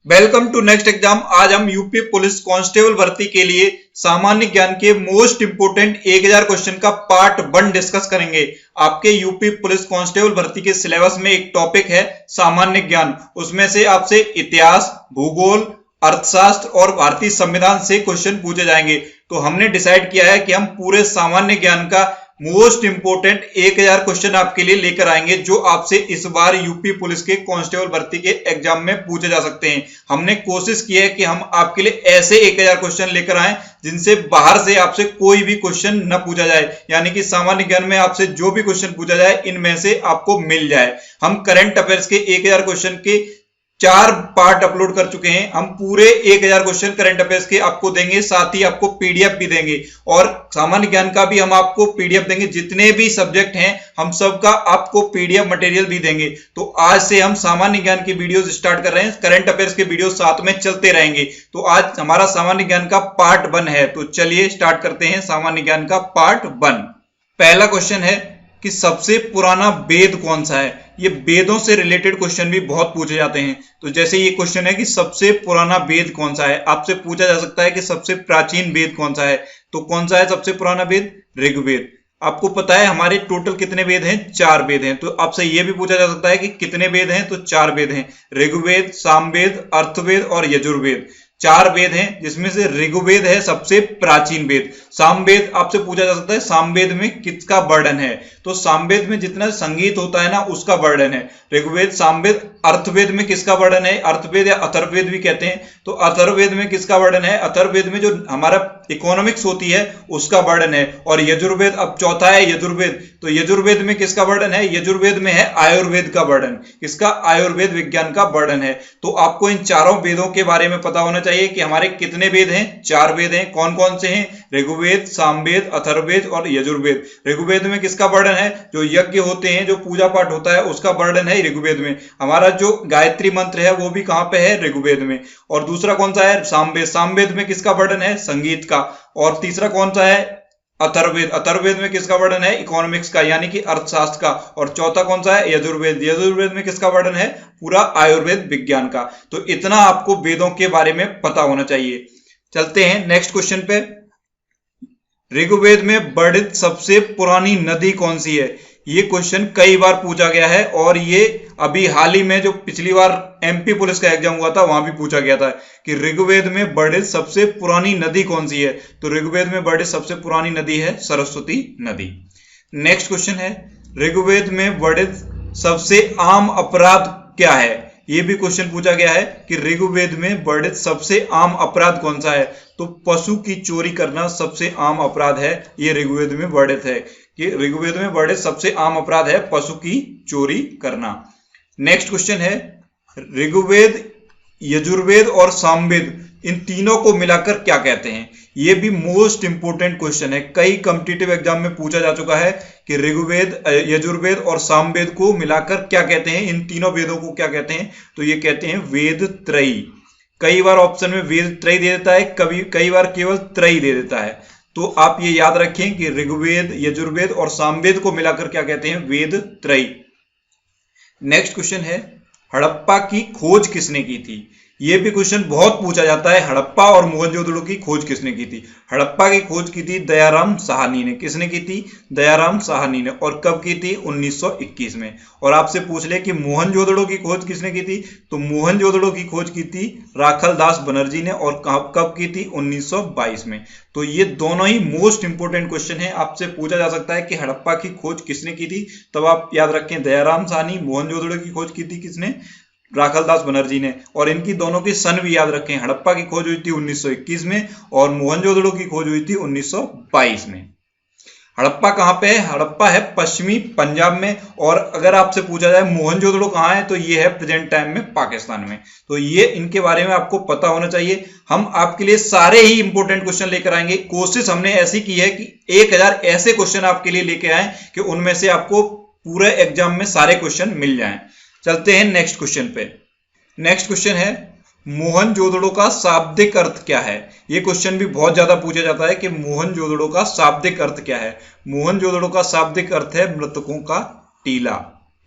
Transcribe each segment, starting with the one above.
Welcome to next exam. आज हम UP police constable भर्ती के लिए सामान्य ज्ञान के मोस्ट इंपोर्टेंट 1000 क्वेश्चन का पार्ट 1 डिस्कस करेंगे। आपके यूपी पुलिस कांस्टेबल भर्ती के सिलेबस में एक टॉपिक है सामान्य ज्ञान। उसमें से आपसे इतिहास, भूगोल, अर्थशास्त्र और भारतीय संविधान से क्वेश्चन पूछे जाएंगे। तो हमने डिसाइड किया है कि हम पूरे सामान्य ज्ञान का मोस्ट इंपोर्टेंट 1000 क्वेश्चन आपके लिए लेकर आएंगे, जो आपसे इस बार यूपी पुलिस के कांस्टेबल भर्ती के एग्जाम में पूछे जा सकते हैं। हमने कोशिश की है कि हम आपके लिए ऐसे 1000 क्वेश्चन लेकर आए जिनसे बाहर से आपसे कोई भी क्वेश्चन न पूछा जाए, यानी कि सामान्य ज्ञान में आपसे जो भी क्वेश्चन पूछा जाए इनमें से आपको मिल जाए। हम करंट अफेयर्स के 1000 क्वेश्चन के 4 पार्ट अपलोड कर चुके हैं। हम पूरे 1000 क्वेश्चन करंट अफेयर्स के आपको देंगे, साथ ही आपको पीडीएफ भी देंगे और सामान्य ज्ञान का भी हम आपको पीडीएफ देंगे। जितने भी सब्जेक्ट हैं हम सबका आपको पीडीएफ मटेरियल भी देंगे। तो आज से हम सामान्य ज्ञान की वीडियोस स्टार्ट कर रहे हैं, करंट अफेयर्स के वीडियो साथ में चलते रहेंगे। तो आज हमारा सामान्य ज्ञान का पार्ट 1 है। तो चलिए स्टार्ट करते हैं सामान्य ज्ञान का पार्ट 1। पहला क्वेश्चन है कि सबसे पुराना वेद कौन सा है। ये वेदों से रिलेटेड क्वेश्चन भी बहुत पूछे जाते हैं। तो जैसे ये क्वेश्चन है कि सबसे पुराना वेद कौन सा है, आपसे पूछा जा सकता है कि सबसे प्राचीन वेद कौन सा है। तो कौन सा है सबसे पुराना वेद? ऋग्वेद। आपको पता है हमारे टोटल कितने वेद हैं? 4 वेद हैं। तो आपसे यह भी पूछा जा सकता है कि कितने वेद हैं? तो 4 वेद हैं, ऋग्वेद, सामवेद, अर्थवेद और यजुर्वेद। 4 वेद हैं, जिसमें से ऋग्वेद है सबसे प्राचीन वेद। सामवेद आपसे पूछा जा सकता है सामवेद में किसका वर्णन है। तो सामवेद में जितना संगीत होता है ना उसका वर्णन है ऋग्वेद, सामवेद। अर्थवेद में किसका वर्णन है? अर्थवेद या अथर्ववेद भी कहते हैं। तो अथर्ववेद में किसका वर्णन है? अथर्ववेद में जो हमारा इकोनॉमिक्स होती है उसका वर्णन है। और यजुर्वेद अब चौथा है यजुर्वेद। तो यजुर्वेद में किसका वर्णन है? यजुर्वेद में है आयुर्वेद का वर्णन। किसका? आयुर्वेद विज्ञान का वर्णन है। तो आपको इन चारों वेदों के बारे में पता होना चाहिए कि हमारे कितने वेद हैं? 4 वेद हैं। कौन कौन से हैं? ऋग्वेद, सामवेद, अथर्ववेद और यजुर्वेद। ऋग्वेद में किसका वर्णन है? जो यज्ञ होते हैं, जो पूजा पाठ होता है उसका वर्णन है ऋग्वेद में। हमारा जो गायत्री मंत्र है वो भी कहां पे है? ऋग्वेद में। और दूसरा कौन सा है? सामवेद। सामवेद में किसका वर्णन है? संगीत का। और तीसरा कौन सा है? अथर्ववेद। अथर्ववेद में किसका वर्णन है? इकोनॉमिक्स का, यानी कि अर्थशास्त्र का। और चौथा कौन सा है? यजुर्वेद। यजुर्वेद में किसका वर्णन है? पूरा आयुर्वेद विज्ञान का। तो इतना आपको वेदों के बारे में पता होना चाहिए। चलते हैं नेक्स्ट क्वेश्चन पे। ऋग्वेद में वर्णित सबसे पुरानी नदी कौन सी है? ये क्वेश्चन कई बार पूछा गया है और ये अभी हाल ही में जो पिछली बार एमपी पुलिस का एग्जाम हुआ था वहां भी पूछा गया था कि ऋग्वेद में वर्णित सबसे पुरानी नदी कौन सी है। तो ऋग्वेद में वर्णित सबसे पुरानी नदी है सरस्वती नदी। नेक्स्ट क्वेश्चन है ऋग्वेद में वर्णित सबसे आम अपराध क्या है। ये भी क्वेश्चन पूछा गया है कि ऋग्वेद में वर्णित सबसे आम अपराध कौन सा है। तो पशु की चोरी करना सबसे आम अपराध है, ये ऋग्वेद में वर्णित है कि ऋग्वेद में वर्णित सबसे आम अपराध है पशु की चोरी करना। नेक्स्ट क्वेश्चन है ऋग्वेद, यजुर्वेद और सामवेद इन तीनों को मिलाकर क्या कहते हैं। ये भी मोस्ट इंपोर्टेंट क्वेश्चन है, कई कॉम्पिटिटिव एग्जाम में पूछा जा चुका है कि ऋग्वेद, यजुर्वेद और सामवेद को मिलाकर क्या कहते हैं, इन तीनों वेदों को क्या कहते हैं। तो ये कहते हैं वेद त्रयी। कई बार ऑप्शन में वेद त्रयी दे देता है, कई बार केवल त्रयी दे देता है। तो आप ये याद रखें कि ऋग्वेद, यजुर्वेद और सामवेद को मिलाकर क्या कहते हैं? वेद त्रयी। नेक्स्ट क्वेश्चन है हड़प्पा की खोज किसने की थी। यह भी क्वेश्चन बहुत पूछा जाता है, हड़प्पा और मोहनजोदड़ो की खोज किसने की थी। हड़प्पा की खोज की थी दयाराम साहनी ने। किसने की थी? दयाराम साहनी ने। और कब की थी? 1921 में। और आपसे पूछ ले कि मोहनजोदड़ो की खोज किसने की थी, तो मोहनजोदड़ो की खोज की थी राखलदास बनर्जी ने। और कब की थी? 1922 में। तो ये दोनों ही मोस्ट इंपोर्टेंट क्वेश्चन है। आपसे पूछा जा सकता है कि हड़प्पा की खोज किसने की थी, तब आप याद रखें दयाराम साहनी। मोहनजोदड़ो की खोज की थी किसने? राखलदास बनर्जी ने। और इनकी दोनों की सन भी याद रखें, हड़प्पा की खोज हुई थी 1921 में और मोहनजोदड़ो की खोज हुई थी 1922 में। हड़प्पा कहां पे है? हड़प्पा है पश्चिमी पंजाब में। और अगर आपसे पूछा जाए मोहनजोदड़ो कहां है, तो ये है प्रेजेंट टाइम में पाकिस्तान में। तो ये इनके बारे में आपको पता होना चाहिए। हम आपके लिए सारे ही इंपोर्टेंट क्वेश्चन लेकर आएंगे। कोशिश हमने ऐसी की है कि 1000 ऐसे क्वेश्चन आपके लिए लेके आए कि उनमें से आपको पूरे एग्जाम में सारे क्वेश्चन मिल जाएं। चलते हैं नेक्स्ट क्वेश्चन पे। नेक्स्ट क्वेश्चन है मोहनजोदड़ो का शाब्दिक अर्थ क्या है। यह क्वेश्चन भी बहुत ज्यादा पूछा जाता है कि मोहनजोदड़ो का शाब्दिक अर्थ क्या है। मोहनजोदड़ो का शाब्दिक अर्थ है मृतकों का टीला।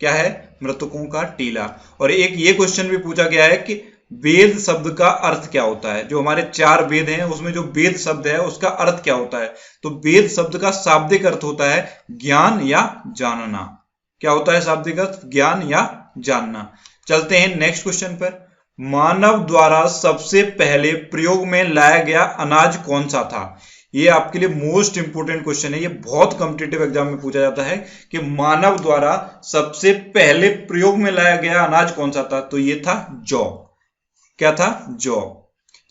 क्या है? मृतकों का टीला। और एक ये क्वेश्चन भी पूछा गया है कि वेद शब्द का अर्थ क्या होता है? जो हमारे 4 वेद हैं उसमें जो वेद शब्द है उसका अर्थ क्या होता है? तो वेद शब्द का शाब्दिक अर्थ होता है ज्ञान या जानना। क्या होता है शाब्दिक अर्थ? ज्ञान या जानना। चलते हैं नेक्स्ट क्वेश्चन पर। मानव द्वारा सबसे पहले प्रयोग में लाया गया अनाज कौन सा था? ये आपके लिए मोस्ट इंपोर्टेंट क्वेश्चन है। ये बहुत कॉम्पिटिटिव एग्जाम में पूछा जाता है कि मानव द्वारा सबसे पहले प्रयोग में लाया गया अनाज कौन सा था? तो ये था जौ। क्या था? जौ।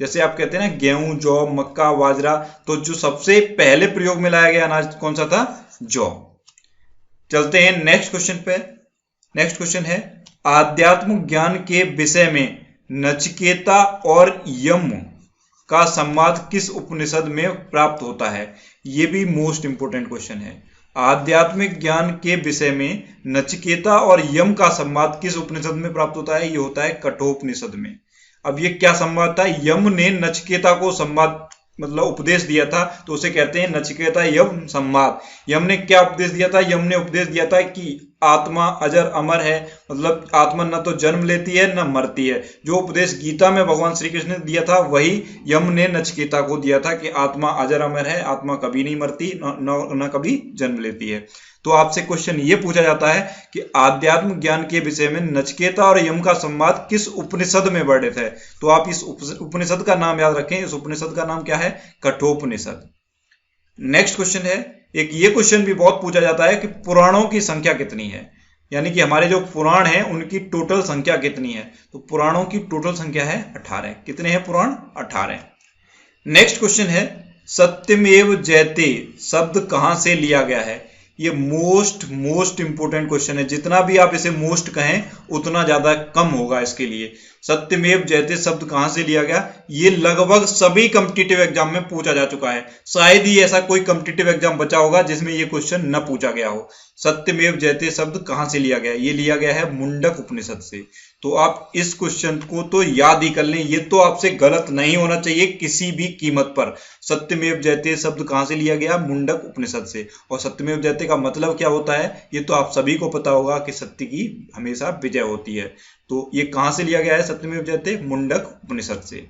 जैसे आप कहते हैं ना गेहूं, जौ, मक्का, बाजरा, तो जो सबसे पहले प्रयोग में लाया गया अनाज कौन सा था? जौ। चलते हैं नेक्स्ट क्वेश्चन पे। नेक्स्ट क्वेश्चन है आध्यात्म ज्ञान के विषय में नचिकेता और यम का संवाद किस उपनिषद में प्राप्त होता है? यह भी मोस्ट इंपोर्टेंट क्वेश्चन है। आध्यात्मिक ज्ञान के विषय में नचिकेता और यम का संवाद किस उपनिषद में प्राप्त होता है? ये होता है कठोपनिषद में। अब ये क्या संवाद था? यम ने नचिकेता को संवाद मतलब उपदेश दिया था, तो उसे कहते हैं नचिकेता यम संवाद। यम ने क्या उपदेश दिया था? यम ने उपदेश दिया था कि आत्मा अजर अमर है, मतलब आत्मा न तो जन्म लेती है न मरती है। जो उपदेश गीता में भगवान श्री कृष्ण ने दिया था वही यम ने नचिकेता को दिया था कि आत्मा अजर अमर है, आत्मा कभी नहीं मरती न कभी जन्म लेती है। तो आपसे क्वेश्चन ये पूछा जाता है कि आध्यात्म ज्ञान के विषय में नचिकेता और यम का संवाद किस उपनिषद में वर्णित है? तो आप इस उपनिषद का नाम याद रखें। इस उपनिषद का नाम क्या है? कठोपनिषद। नेक्स्ट क्वेश्चन है, एक ये क्वेश्चन भी बहुत पूछा जाता है कि पुराणों की संख्या कितनी है? यानी कि हमारे जो पुराण हैं उनकी टोटल संख्या कितनी है? तो पुराणों की टोटल संख्या है 18। कितने हैं पुराण? 18। नेक्स्ट क्वेश्चन है सत्यमेव जयते शब्द कहां से लिया गया है? ये मोस्ट इंपोर्टेंट क्वेश्चन है। जितना भी आप इसे मोस्ट कहें उतना ज्यादा कम होगा इसके लिए। सत्यमेव जयते शब्द कहां से लिया गया? ये लगभग सभी कॉम्पिटिटिव एग्जाम में पूछा जा चुका है। शायद ही ऐसा कोई कॉम्पिटिटिव एग्जाम बचा होगा जिसमें ये क्वेश्चन न पूछा गया हो। सत्यमेव जयते शब्द कहां से लिया गया? ये लिया गया है मुंडक उपनिषद से। तो आप इस क्वेश्चन को तो याद ही कर लें, ये तो आपसे गलत नहीं होना चाहिए किसी भी कीमत पर। सत्यमेव जयते शब्द कहां से लिया गया? मुंडक उपनिषद से। और सत्यमेव जयते का मतलब क्या होता है ये तो आप सभी को पता होगा कि सत्य की हमेशा विजय होती है। तो ये कहां से लिया गया है सत्यमेव जयते? मुंडक उपनिषद से।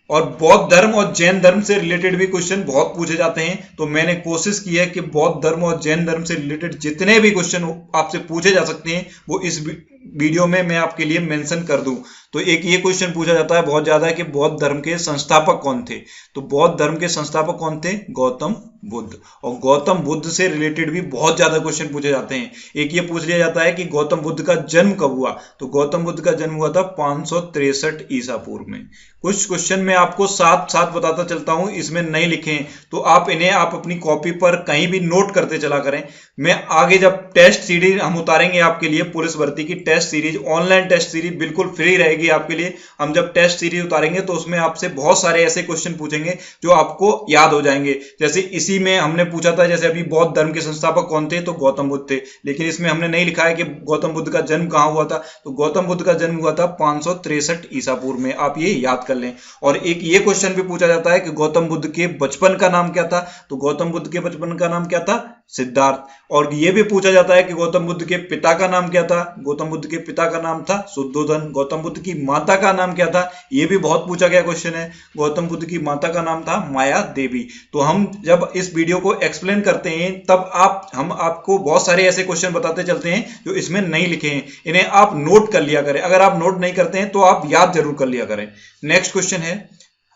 और बौद्ध धर्म और जैन धर्म से रिलेटेड भी क्वेश्चन बहुत पूछे जाते हैं, तो मैंने कोशिश की है कि बौद्ध धर्म और जैन धर्म से रिलेटेड जितने भी क्वेश्चन आपसे पूछे जा सकते हैं वो इस वीडियो में मैं आपके लिए मेंशन कर दूं। तो एक ये क्वेश्चन पूछा जाता है बहुत ज्यादा कि बौद्ध धर्म के संस्थापक कौन थे? तो बौद्ध धर्म के संस्थापक कौन थे? गौतम बुद्ध। और गौतम बुद्ध से रिलेटेड भी बहुत ज्यादा क्वेश्चन पूछे जाते हैं। एक ये पूछ लिया जाता है कि गौतम बुद्ध का जन्म कब हुआ? तो गौतम बुद्ध का जन्म हुआ था 563 ईसा पूर्व में। कुछ क्वेश्चन मैं आपको साथ साथ बताता चलता हूं, इसमें नहीं लिखे तो आप इन्हें आप अपनी कॉपी पर कहीं भी नोट करते चला करें। मैं आगे जब टेस्ट सीरीज हम उतारेंगे आपके लिए, पुलिस भर्ती की test series, online test series बिल्कुल फ्री रहेगी आपके लिए। हम जब टेस्ट सीरीज उतारेंगे तो उसमें आपसे बहुत सारे ऐसे क्वेश्चन पूछेंगे जो आपको याद हो जाएंगे। जैसे इसी में हमने पूछा था, जैसे अभी बौद्ध धर्म के संस्थापक कौन थे? तो गौतम बुद्ध थे। लेकिन इसमें हमने नहीं लिखा है कि गौतम बुद्ध का जन्म कहां हुआ था। तो गौतम बुद्ध का जन्म हुआ था 563 ईसा पूर्व में। आप ये याद कर लें। और एक ये क्वेश्चन भी पूछा जाता है कि गौतम बुद्ध के बचपन का नाम क्या था? तो गौतम बुद्ध के बचपन का नाम क्या था? सिद्धार्थ। और ये भी पूछा जाता है कि गौतम बुद्ध के पिता का नाम क्या था? गौतम बुद्ध के पिता का नाम था शुद्धोधन। गौतम बुद्ध की माता का नाम क्या था? ये भी बहुत पूछा गया क्वेश्चन है। गौतम बुद्ध की माता का नाम था माया देवी। तो हम जब इस वीडियो को एक्सप्लेन करते हैं तब हम आपको बहुत सारे ऐसे क्वेश्चन बताते चलते हैं जो इसमें नहीं लिखे हैं। इन्हें आप नोट कर लिया करें। अगर आप नोट नहीं करते हैं तो आप याद जरूर कर लिया करें। नेक्स्ट क्वेश्चन है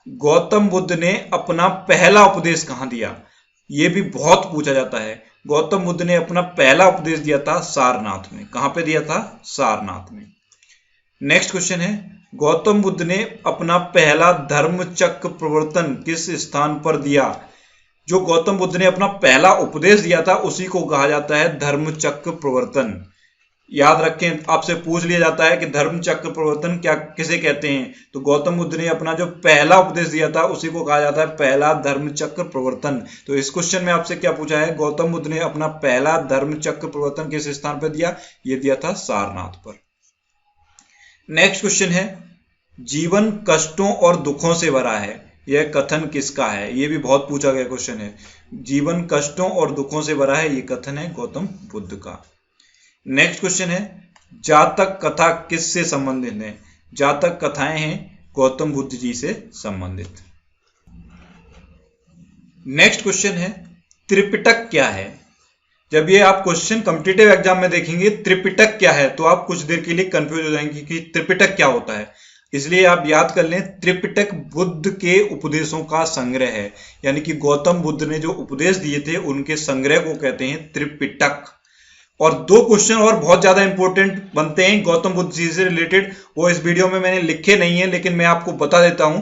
गौतम बुद्ध ने अपना पहला उपदेश कहां दिया? यह भी बहुत पूछा जाता है। गौतम बुद्ध ने अपना पहला उपदेश दिया था सारनाथ में। कहां पे दिया था? सारनाथ में। नेक्स्ट क्वेश्चन है गौतम बुद्ध ने अपना पहला धर्म चक्र प्रवर्तन किस स्थान पर दिया? जो गौतम बुद्ध ने अपना पहला उपदेश दिया था उसी को कहा जाता है धर्म चक्र प्रवर्तन। याद रखें, आपसे पूछ लिया जाता है कि धर्म चक्र प्रवर्तन क्या किसे कहते हैं? तो गौतम बुद्ध ने अपना जो पहला उपदेश दिया था उसी को कहा जाता है पहला धर्म चक्र प्रवर्तन। तो इस क्वेश्चन में आपसे क्या पूछा है? गौतम बुद्ध ने अपना पहला धर्म चक्र प्रवर्तन किस स्थान पर दिया? ये दिया था सारनाथ पर। नेक्स्ट क्वेश्चन है जीवन कष्टों और दुखों से भरा है, यह कथन किसका है? यह भी बहुत पूछा गया क्वेश्चन है। जीवन कष्टों और दुखों से भरा है, यह कथन है गौतम बुद्ध का। नेक्स्ट क्वेश्चन है जातक कथा किससे संबंधित है? जातक कथाएं हैं गौतम बुद्ध जी से संबंधित। नेक्स्ट क्वेश्चन है त्रिपिटक क्या है? जब ये आप क्वेश्चन कॉम्पिटिटिव एग्जाम में देखेंगे त्रिपिटक क्या है तो आप कुछ देर के लिए कंफ्यूज हो जाएंगे कि त्रिपिटक क्या होता है। इसलिए आप याद कर लें, त्रिपिटक बुद्ध के उपदेशों का संग्रह है, यानी कि गौतम बुद्ध ने जो उपदेश दिए थे उनके संग्रह को कहते हैं त्रिपिटक। और दो क्वेश्चन और बहुत ज्यादा इंपॉर्टेंट बनते हैं गौतम बुद्ध जी से रिलेटेड, वो इस वीडियो में मैंने लिखे नहीं है लेकिन मैं आपको बता देता हूं।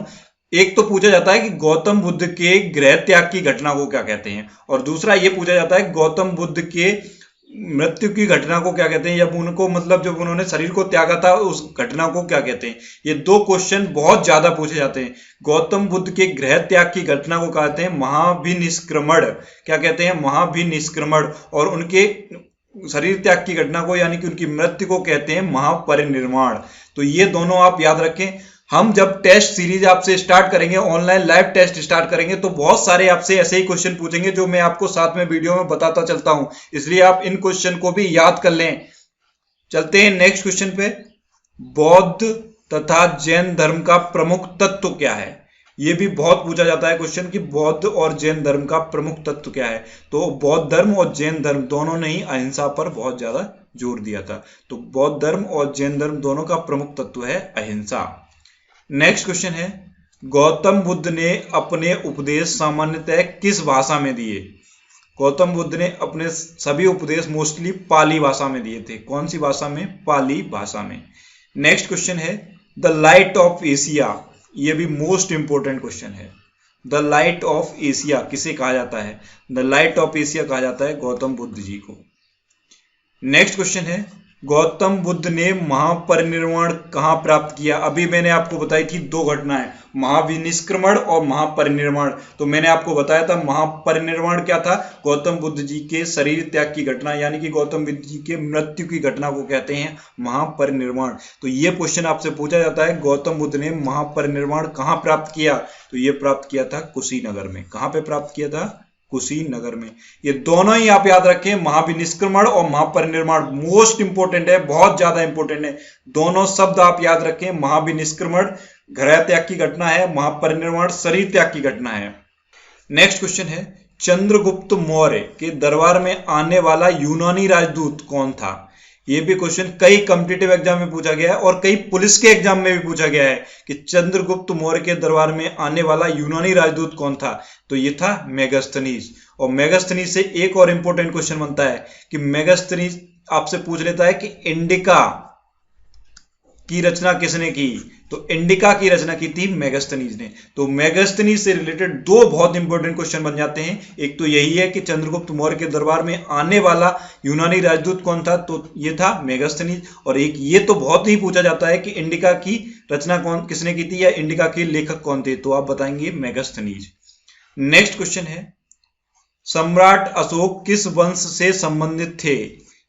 एक तो पूछा जाता है कि गौतम बुद्ध के गृह त्याग की घटना को क्या कहते हैं, और दूसरा ये पूछा जाता है गौतम बुद्ध के मृत्यु की घटना को क्या कहते हैं, जब उनको मतलब जब उन्होंने शरीर को त्यागा था उस घटना को क्या कहते हैं। ये दो क्वेश्चन बहुत ज्यादा पूछे जाते हैं। गौतम बुद्ध के गृह त्याग की घटना को कहते हैं महाभिनिष्क्रमण, क्या कहते हैं, महाभिनिष्क्रमण। और उनके शरीर त्याग की घटना को यानी कि उनकी मृत्यु को कहते हैं महापरिनिर्वाण। तो ये दोनों आप याद रखें। हम जब टेस्ट सीरीज आपसे स्टार्ट करेंगे, ऑनलाइन लाइव टेस्ट स्टार्ट करेंगे, तो बहुत सारे आपसे ऐसे ही क्वेश्चन पूछेंगे जो मैं आपको साथ में वीडियो में बताता चलता हूं, इसलिए आप इन क्वेश्चन को भी याद कर लें। चलते हैं नेक्स्ट क्वेश्चन पे। बौद्ध तथा जैन धर्म का प्रमुख तत्व क्या है? ये भी बहुत पूछा जाता है क्वेश्चन कि बौद्ध और जैन धर्म का प्रमुख तत्व क्या है। तो बौद्ध धर्म और जैन धर्म दोनों ने ही अहिंसा पर बहुत ज्यादा जोर दिया था। तो बौद्ध धर्म और जैन धर्म दोनों का प्रमुख तत्व है अहिंसा। नेक्स्ट क्वेश्चन है गौतम बुद्ध ने अपने उपदेश सामान्यतः किस भाषा में दिए? गौतम बुद्ध ने अपने सभी उपदेश मोस्टली पाली भाषा में दिए थे। कौन सी भाषा में? पाली भाषा में। नेक्स्ट क्वेश्चन है द लाइट ऑफ एशिया, ये भी मोस्ट इंपोर्टेंट क्वेश्चन है। द लाइट ऑफ एशिया किसे कहा जाता है? द लाइट ऑफ एशिया कहा जाता है गौतम बुद्ध जी को। नेक्स्ट क्वेश्चन है गौतम बुद्ध ने महापरिनिर्वाण कहां प्राप्त किया? अभी मैंने आपको बताई थी दो घटनाएं, महाविनिष्क्रमण और महापरिनिर्वाण। तो मैंने आपको बताया था महापरिनिर्वाण क्या था, गौतम बुद्ध जी के शरीर त्याग की घटना यानी कि गौतम बुद्ध जी के मृत्यु की घटना को कहते हैं महापरिनिर्वाण। तो ये क्वेश्चन आपसे पूछा जाता है गौतम बुद्ध ने महापरिनिर्वाण कहां प्राप्त किया? तो ये प्राप्त किया था कुशीनगर में। कहां पे प्राप्त किया था? कुशीनगर में। ये दोनों ही आप याद रखें, महाविनिष्क्रमण और महापरिनिर्वाण मोस्ट इंपोर्टेंट है, बहुत ज्यादा इंपोर्टेंट है। दोनों शब्द आप याद रखें, महाविनिष्क्रमण गृह त्याग की घटना है, महापरिनिर्वाण शरीर त्याग की घटना है। नेक्स्ट क्वेश्चन है चंद्रगुप्त मौर्य के दरबार में आने वाला यूनानी राजदूत कौन था? ये भी क्वेश्चन कई कॉम्पिटिटिव एग्जाम में पूछा गया है और कई पुलिस के एग्जाम में भी पूछा गया है कि चंद्रगुप्त मौर्य के दरबार में आने वाला यूनानी राजदूत कौन था? तो ये था मेगास्थनीज। और मेगास्थनीज से एक और इंपॉर्टेंट क्वेश्चन बनता है कि मेगास्थनीज आपसे पूछ लेता है कि इंडिका की रचना किसने की? तो इंडिका की रचना की थी मेगास्थनीज ने। तो मेगास्थनीज से रिलेटेड दो बहुत इंपॉर्टेंट क्वेश्चन बन जाते हैं। एक तो यही है कि चंद्रगुप्त मौर्य के दरबार में आने वाला यूनानी राजदूत कौन था? तो ये था मेगास्थनीज। और एक ये तो बहुत ही पूछा जाता है कि इंडिका की रचना किसने की थी या इंडिका के लेखक कौन थे? तो आप बताएंगे मेगास्थनीज। नेक्स्ट क्वेश्चन है सम्राट अशोक किस वंश से संबंधित थे?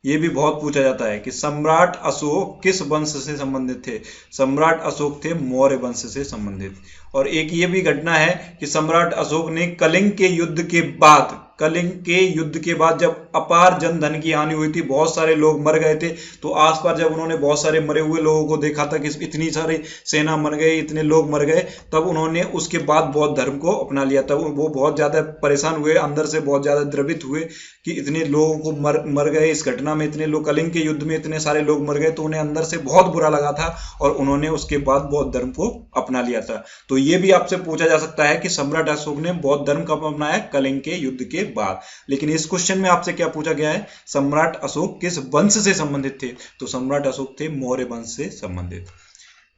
ये भी बहुत पूछा जाता है कि सम्राट अशोक किस वंश से संबंधित थे? सम्राट अशोक थे मौर्य वंश से संबंधित। और एक ये भी घटना है कि सम्राट अशोक ने कलिंग के युद्ध के बाद जब अपार जन धन की हानि हुई थी, बहुत सारे लोग मर गए थे, तो आसपास जब उन्होंने बहुत सारे मरे हुए लोगों को देखा था कि इतनी सारी सेना मर गए, इतने लोग मर गए, तब उन्होंने उसके बाद बौद्ध धर्म को अपना लिया था। वो बहुत ज्यादा परेशान हुए, अंदर से बहुत ज्यादा द्रवित हुए कि इतने लोगों को मर गए इस घटना में, इतने लोग कलिंग के युद्ध में इतने सारे लोग मर गए, तो उन्हें अंदर से बहुत बुरा लगा था और उन्होंने उसके बाद बौद्ध धर्म को अपना लिया था। तो ये भी आपसे पूछा जा सकता है कि सम्राट अशोक ने बौद्ध धर्म कब अपनाया? कलिंग के युद्ध के बाद। लेकिन इस क्वेश्चन में आपसे क्या पूछा गया है? सम्राट अशोक किस वंश से संबंधित थे? तो सम्राट अशोक थे मौर्य वंश से संबंधित।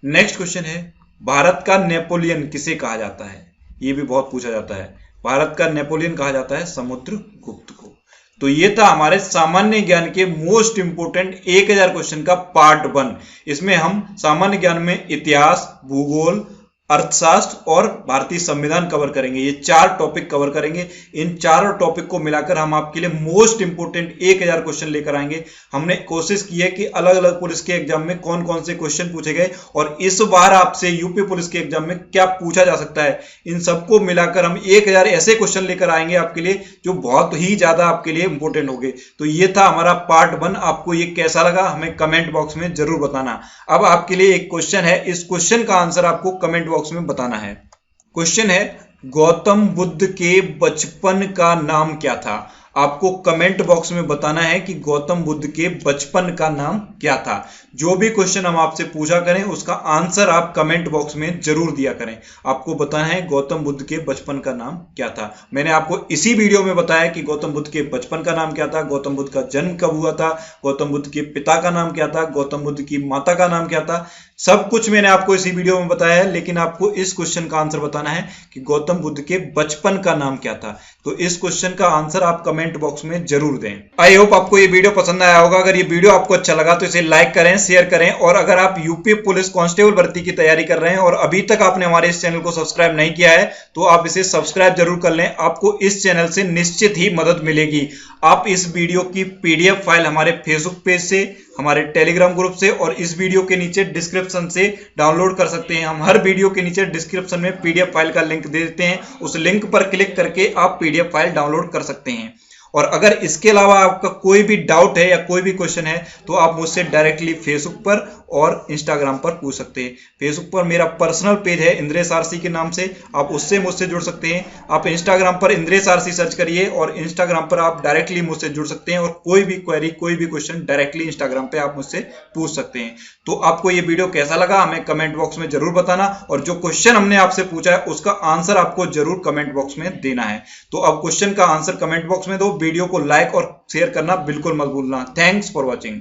नेक्स्ट क्वेश्चन है भारत का नेपोलियन किसे कहा जाता है? ये भी बहुत पूछा जाता है। भारत का नेपोलियन कहा जाता है समुद्रगुप्त को। तो ये था हमारे सामान्य ज्ञान के मोस्ट इंपोर्टेंट 1000 क्वेश्चन का पार्ट 1। इसमें हम सामान्य ज्ञान में इतिहास, भूगोल, अर्थशास्त्र और भारतीय संविधान कवर करेंगे। ये 4 टॉपिक कवर करेंगे। इन चारों टॉपिक को मिलाकर हम आपके लिए मोस्ट इंपोर्टेंट 1000 क्वेश्चन लेकर आएंगे। हमने कोशिश की है कि अलग अलग पुलिस के एग्जाम में कौन कौन से क्वेश्चन पूछे गए और इस बार आपसे यूपी पुलिस के एग्जाम में क्या पूछा जा सकता है, इन सबको मिलाकर हम 1000 ऐसे क्वेश्चन लेकर आएंगे आपके लिए जो बहुत ही ज्यादा आपके लिए इंपोर्टेंट होंगे। तो ये था हमारा पार्ट 1। आपको ये कैसा लगा हमें कमेंट बॉक्स में जरूर बताना। अब आपके लिए एक क्वेश्चन है, इस क्वेश्चन का आंसर आपको कमेंट बॉक्स में बताना है। क्वेश्चन है, गौतम बुद्ध के बचपन का नाम क्या था? आपको कमेंट बॉक्स में बताना है कि गौतम बुद्ध के बचपन का नाम क्या था। जो भी क्वेश्चन हम आपसे पूछा करें उसका आंसर आप कमेंट बॉक्स में जरूर दिया करें। आपको बताना है गौतम बुद्ध के बचपन का नाम क्या था। मैंने आपको इसी वीडियो में बताया कि गौतम बुद्ध के बचपन का नाम क्या था, गौतम बुद्ध का जन्म कब हुआ था, गौतम बुद्ध के पिता का नाम क्या था, गौतम बुद्ध की माता का नाम क्या था। सब कुछ मैंने आपको इसी वीडियो में बताया है, लेकिन आपको इस क्वेश्चन का आंसर बताना है कि गौतम बुद्ध के बचपन का नाम क्या था। तो इस क्वेश्चन का आंसर आप कमेंट बॉक्स में जरूर दें। आई होप आपको ये वीडियो पसंद आया होगा। अगर ये वीडियो आपको अच्छा लगा तो इसे लाइक करें, शेयर करें, और अगर आप यूपी पुलिस कांस्टेबल भर्ती की तैयारी कर रहे हैं और अभी तक आपने हमारे इस चैनल को सब्सक्राइब नहीं किया है तो आप इसे सब्सक्राइब जरूर कर लें। आपको इस चैनल से निश्चित ही मदद मिलेगी। आप इस वीडियो की पीडीएफ फाइल हमारे फेसबुक पेज से, हमारे टेलीग्राम ग्रुप से और इस वीडियो के नीचे डिस्क्रिप्शन से डाउनलोड कर सकते हैं। हम हर वीडियो के नीचे डिस्क्रिप्शन में पीडीएफ फाइल का लिंक दे देते हैं। उस लिंक पर क्लिक करके आप पीडीएफ फाइल डाउनलोड कर सकते हैं। और अगर इसके अलावा आपका कोई भी डाउट है या कोई भी क्वेश्चन है तो आप मुझसे डायरेक्टली फेसबुक पर और इंस्टाग्राम पर पूछ सकते हैं। फेसबुक पर मेरा पर्सनल पेज है इंद्रेश आरसी के नाम से, आप उससे मुझसे जुड़ सकते हैं। आप इंस्टाग्राम पर इंद्रेश आरसी सर्च करिए और इंस्टाग्राम पर आप डायरेक्टली मुझसे जुड़ सकते हैं और कोई भी क्वेरी, कोई भी क्वेश्चन डायरेक्टली इंस्टाग्राम पे आप मुझसे पूछ सकते हैं। तो आपको ये वीडियो कैसा लगा हमें कमेंट बॉक्स में जरूर बताना, और जो क्वेश्चन हमने आपसे पूछा है उसका आंसर आपको जरूर कमेंट बॉक्स में देना है। तो अब क्वेश्चन का आंसर कमेंट बॉक्स में दो। वीडियो को लाइक और शेयर करना बिल्कुल मत भूलना। Thanks for watching.